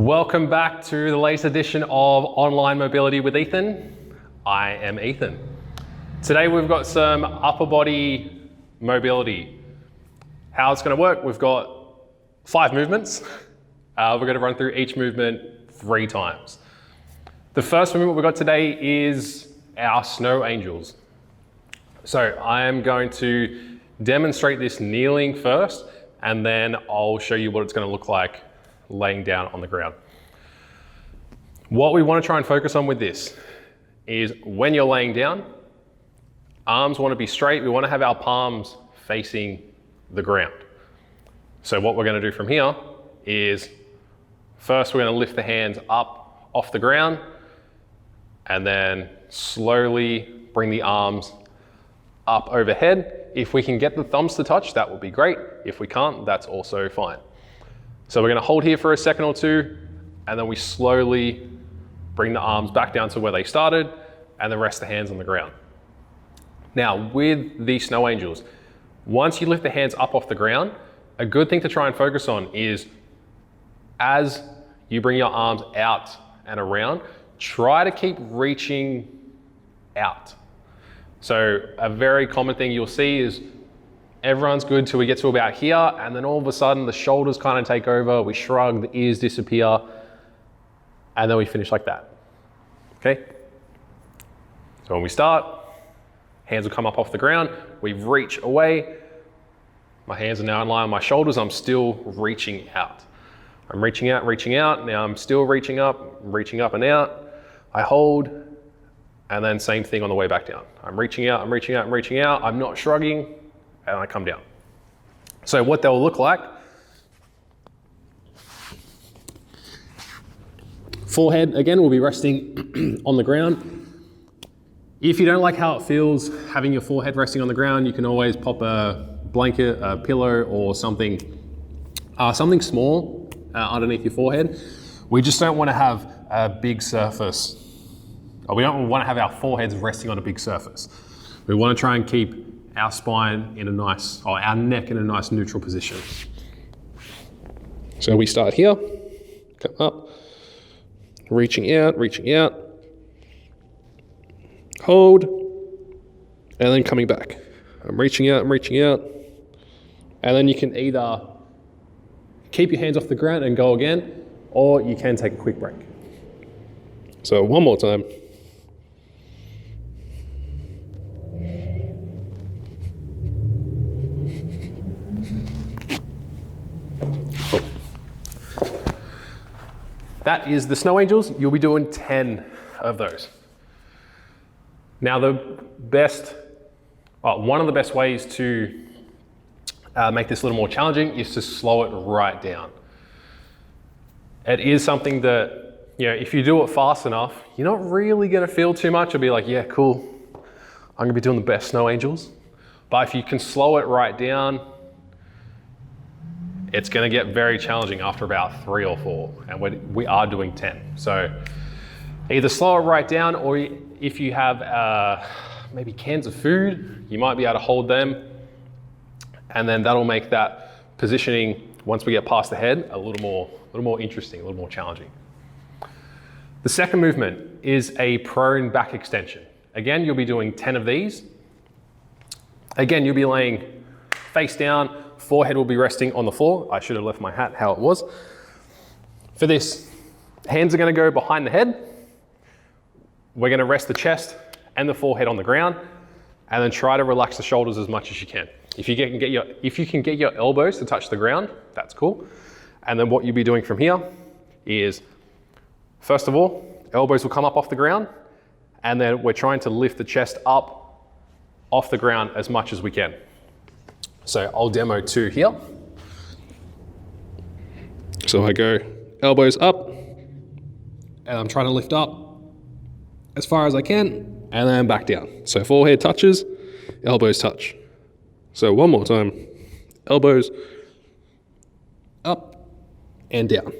Welcome back to the latest edition of Online Mobility with Ethan. I am Ethan. Today we've got some upper body mobility. How it's going to work, we've got 5 movements. We're going to run through each movement 3 times. The first movement we've got today is our snow angels. So I am going to demonstrate this kneeling first, and then I'll show you what it's going to look like laying down on the ground. What we want to try and focus on with this is when you're laying down, arms want to be straight. We want to have our palms facing the ground. So what we're going to do from here is first we're going to lift the hands up off the ground and then slowly bring the arms up overhead. If we can get the thumbs to touch, that would be great. If we can't, that's also fine. So we're going to hold here for a second or two, and then we slowly bring the arms back down to where they started, and then rest the hands on the ground. Now, with the snow angels, once you lift the hands up off the ground, a good thing to try and focus on is as you bring your arms out and around, try to keep reaching out. So a very common thing you'll see is everyone's good till we get to about here, and then all of a sudden the shoulders kind of take over, we shrug, the ears disappear, and then we finish like that. Okay? So when we start, hands will come up off the ground, we reach away, my hands are now in line on my shoulders, I'm still reaching out. I'm reaching out, now I'm still reaching up and out, I hold, and then same thing on the way back down. I'm reaching out, I'm not shrugging, and I come down. So what they'll look like, forehead again will be resting on the ground. If you don't like how it feels having your forehead resting on the ground, you can always pop a blanket, a pillow, or something small underneath your forehead. We just don't want to have a big surface, or we don't want to have our foreheads resting on a big surface. We want to try and keep our spine in a nice, or our neck in a nice neutral position. So we start here, come up, reaching out, hold, and then coming back. I'm reaching out, and then you can either keep your hands off the ground and go again, or you can take a quick break. So one more time. That is the snow angels. You'll be doing 10 of those. Now one of the best ways to make this a little more challenging is to slow it right down. It is something that, if you do it fast enough, you're not really gonna feel too much. You'll be like, yeah, cool, I'm gonna be doing the best snow angels. But if you can slow it right down, it's going to get very challenging after about 3 or 4, and we are doing 10. So either slow it right down, or if you have maybe cans of food, you might be able to hold them, and then that'll make that positioning, once we get past the head, a little more interesting, a little more challenging. The second movement is a prone back extension. Again, you'll be doing 10 of these. Again, you'll be laying face down, forehead will be resting on the floor. I should have left my hat how it was. For this, hands are going to go behind the head. We're going to rest the chest and the forehead on the ground, and then try to relax the shoulders as much as you can. If you can get your elbows to touch the ground, that's cool. And then what you'll be doing from here is, first of all, elbows will come up off the ground, and then we're trying to lift the chest up off the ground as much as we can. So I'll demo 2 here. So I go elbows up, and I'm trying to lift up as far as I can, and then back down. So forehead touches, elbows touch. So one more time, elbows up and down.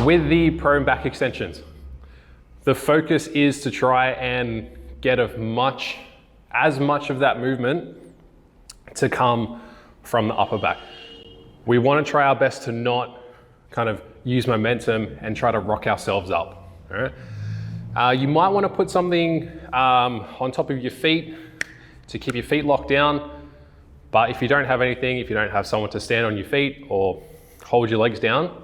With the prone back extensions, the focus is to try and get as much of that movement to come from the upper back. We want to try our best to not kind of use momentum and try to rock ourselves up. All right? You might want to put something on top of your feet to keep your feet locked down. But if you don't have anything, if you don't have someone to stand on your feet or hold your legs down,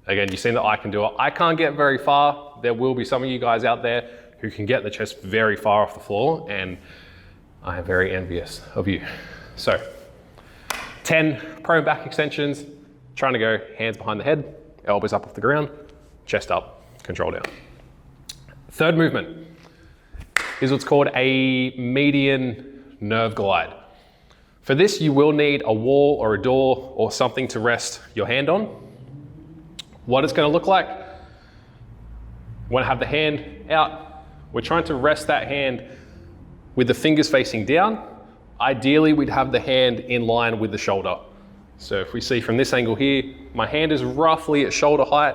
again, you've seen that I can do it. I can't get very far. There will be some of you guys out there who can get the chest very far off the floor, and I am very envious of you. So 10 prone back extensions, trying to go hands behind the head, elbows up off the ground, chest up, control down. Third movement is what's called a median nerve glide. For this, you will need a wall or a door or something to rest your hand on. What it's going to look like, we want to have the hand out. We're trying to rest that hand with the fingers facing down. Ideally, we'd have the hand in line with the shoulder. So if we see from this angle here, my hand is roughly at shoulder height.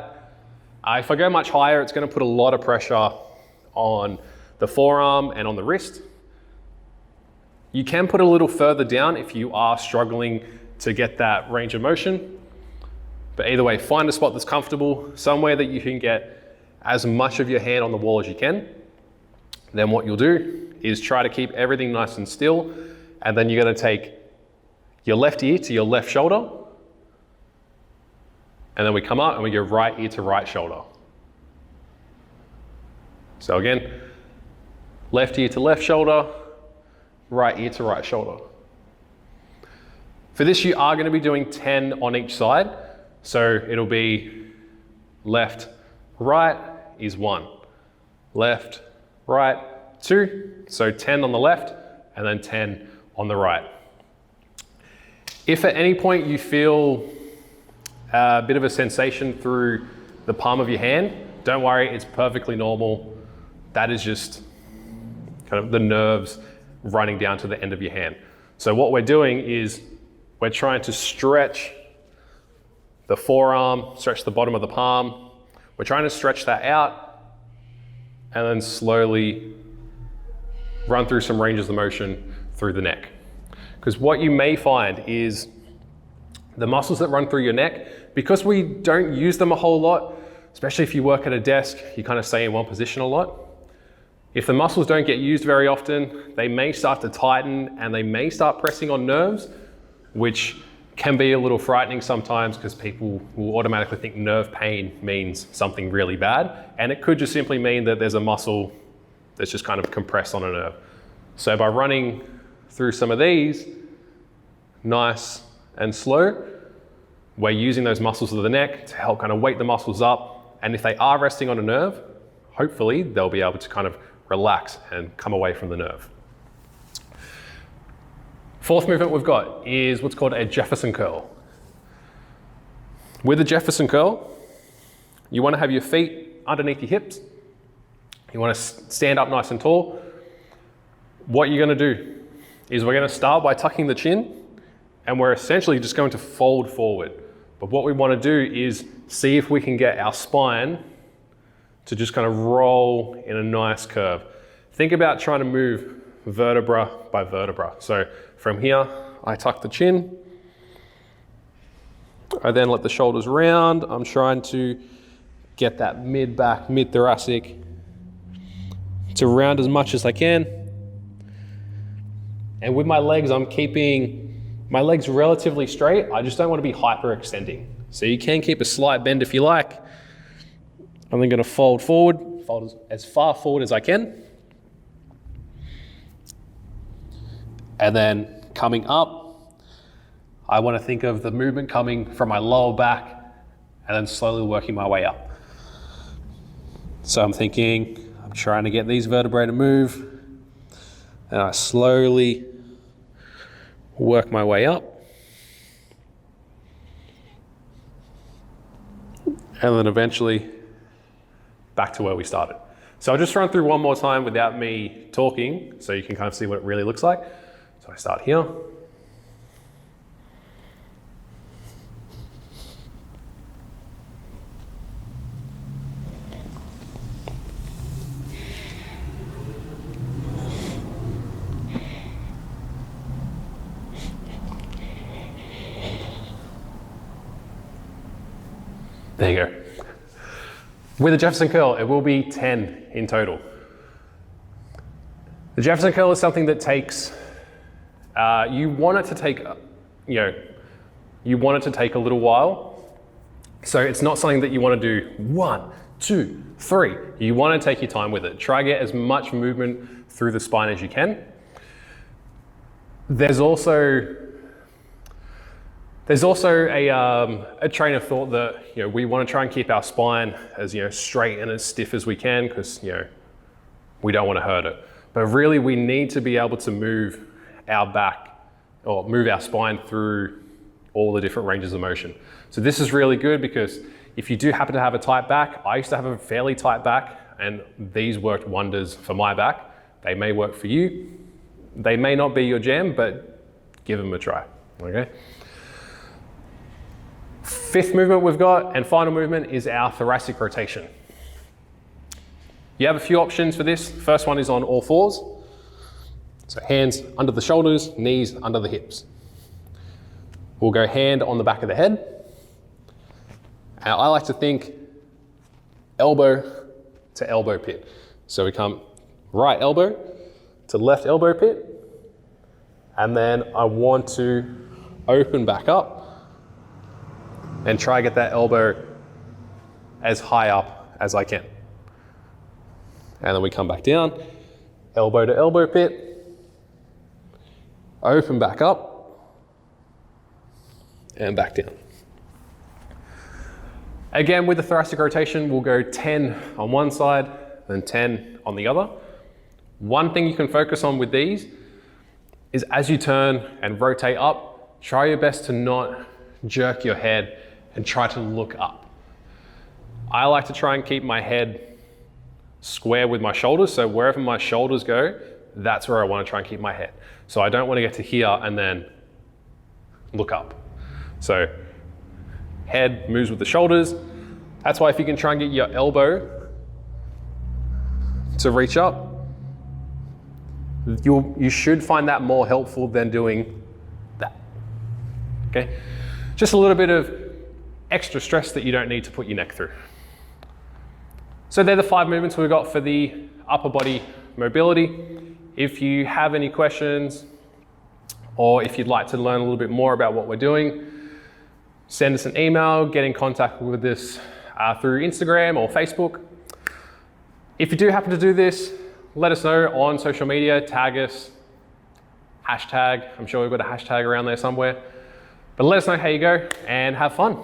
If I go much higher, it's going to put a lot of pressure on the forearm and on the wrist. You can put a little further down if you are struggling to get that range of motion. But either way, find a spot that's comfortable, somewhere that you can get as much of your hand on the wall as you can. Then what you'll do is try to keep everything nice and still. And then you're going to take your left ear to your left shoulder. And then we come up and we go right ear to right shoulder. So again, left ear to left shoulder, right ear to right shoulder. For this, you are going to be doing 10 on each side. So it'll be left, right is 1. Left, right, 2. So 10 on the left and then 10 on the right. If at any point you feel a bit of a sensation through the palm of your hand, don't worry, it's perfectly normal. That is just kind of the nerves running down to the end of your hand. So what we're doing is we're trying to stretch the forearm, stretch the bottom of the palm. We're trying to stretch that out and then slowly run through some ranges of motion through the neck. Because what you may find is the muscles that run through your neck, because we don't use them a whole lot, especially if you work at a desk, you kind of stay in one position a lot. If the muscles don't get used very often, they may start to tighten and they may start pressing on nerves, which can be a little frightening sometimes because people will automatically think nerve pain means something really bad. And it could just simply mean that there's a muscle that's just kind of compressed on a nerve. So by running through some of these, nice and slow, we're using those muscles of the neck to help kind of wake the muscles up. And if they are resting on a nerve, hopefully they'll be able to kind of relax and come away from the nerve. Fourth movement we've got is what's called a Jefferson Curl. With a Jefferson Curl, you want to have your feet underneath your hips. You want to stand up nice and tall. What you're going to do is we're going to start by tucking the chin, and we're essentially just going to fold forward. But what we want to do is see if we can get our spine to just kind of roll in a nice curve. Think about trying to move vertebra by vertebra. So from here, I tuck the chin. I then let the shoulders round. I'm trying to get that mid-back, mid-thoracic to round as much as I can. And with my legs, I'm keeping my legs relatively straight. I just don't want to be hyperextending. So you can keep a slight bend if you like. I'm then going to fold forward, fold as far forward as I can. And then coming up, I want to think of the movement coming from my lower back and then slowly working my way up. So I'm thinking, I'm trying to get these vertebrae to move, and I slowly work my way up. And then eventually back to where we started. So I'll just run through one more time without me talking so you can kind of see what it really looks like. So I start here. There you go. With a Jefferson curl, it will be 10 in total. The Jefferson curl is something that takes, you want it to take a little while. So it's not something that you want to do 1, 2, 3. You want to take your time with it. Try to get as much movement through the spine as you can. There's also a train of thought that we want to try and keep our spine as straight and as stiff as we can, because we don't want to hurt it. But really, we need to be able to move our back or move our spine through all the different ranges of motion. So this is really good, because if you do happen to have a tight back, I used to have a fairly tight back, and these worked wonders for my back. They may work for you. They may not be your jam, but give them a try, okay? Fifth movement we've got, and final movement, is our thoracic rotation. You have a few options for this. First one is on all fours. So hands under the shoulders, knees under the hips. We'll go hand on the back of the head. Now, I like to think elbow to elbow pit. So we come right elbow to left elbow pit, and then I want to open back up and try to get that elbow as high up as I can. And then we come back down, elbow to elbow pit, open back up, and back down. Again, with the thoracic rotation, we'll go 10 on one side, then 10 on the other. One thing you can focus on with these is as you turn and rotate up, try your best to not jerk your head and try to look up. I like to try and keep my head square with my shoulders, so wherever my shoulders go, that's where I want to try and keep my head. So I don't want to get to here and then look up. So head moves with the shoulders. That's why if you can try and get your elbow to reach up, you should find that more helpful than doing that, okay? Just a little bit of extra stress that you don't need to put your neck through. So they're the 5 movements we've got for the upper body mobility. If you have any questions, or if you'd like to learn a little bit more about what we're doing, send us an email, get in contact with us through Instagram or Facebook. If you do happen to do this, let us know on social media, tag us, hashtag, I'm sure we've got a hashtag around there somewhere. But let us know how you go and have fun.